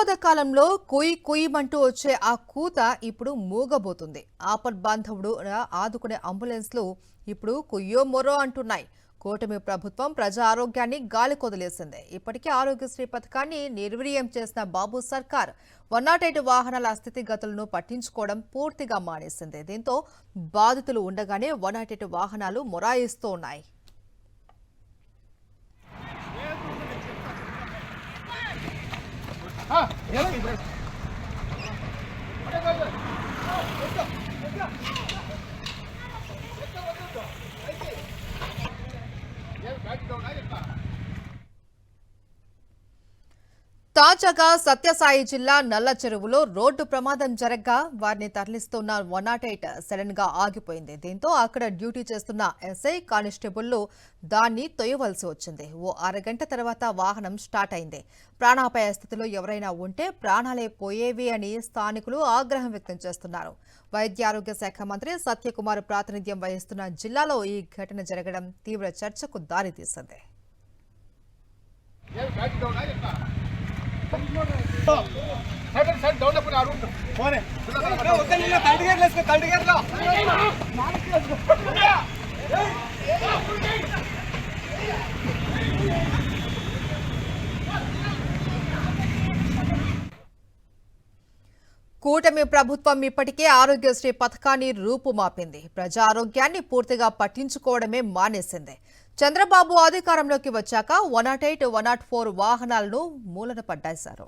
ఆపద కాలంలో కుయ్ కుయ్యమంటూ వచ్చే ఆ కూత ఇప్పుడు మూగబోతుంది. ఆపద్ బాంధవుడు ఆదుకునే అంబులెన్స్లు ఇప్పుడు కుయ్యో మొర్రో అంటున్నాయి. కూటమి ప్రభుత్వం ప్రజా ఆరోగ్యాన్ని గాలికొదిలేసింది. ఇప్పటికే ఆరోగ్యశ్రీ పథకాన్ని నిర్వీర్యం చేసిన బాబు సర్కార్ 108 వాహనాల స్థితిగతులను పట్టించుకోవడం పూర్తిగా మానేసింది. దీంతో బాధితులు ఉండగానే 108 వాహనాలు మొరాయిస్తూ ఉన్నాయి. తాజాగా సత్యసాయి జిల్లా నల్ల చెరువులో రోడ్డు ప్రమాదం జరగ్గా వారిని తరలిస్తున్న 108 సడన్ గా ఆగిపోయింది. దీంతో అక్కడ డ్యూటీ చేస్తున్న ఎస్ఐ కానిస్టేబుల్లు దాన్ని తొయ్యవలసి వచ్చింది. ఓ అరగంట తర్వాత వాహనం స్టార్ట్ అయింది. ప్రాణాపాయ స్థితిలో ఎవరైనా ఉంటే ప్రాణాలే పోయేవి అని స్థానికులు ఆగ్రహం వ్యక్తం చేస్తున్నారు. వైద్యారోగ్య శాఖ మంత్రి సత్యకుమార్ ప్రాతినిధ్యం వహిస్తున్న జిల్లాలో ఈ ఘటన జరగడం తీవ్ర చర్చకు దారితీసింది. కూటమి ప్రభుత్వం ఇప్పటికే ఆరోగ్యశ్రీ పథకాన్ని రూపుమాపింది. ప్రజా ఆరోగ్యాన్ని పూర్తిగా పట్టించుకోవడమే మానేసింది. చంద్రబాబు అధికారంలోకి వచ్చాక 108, 104 వాహనాలను మూలన పడ్డేశారు.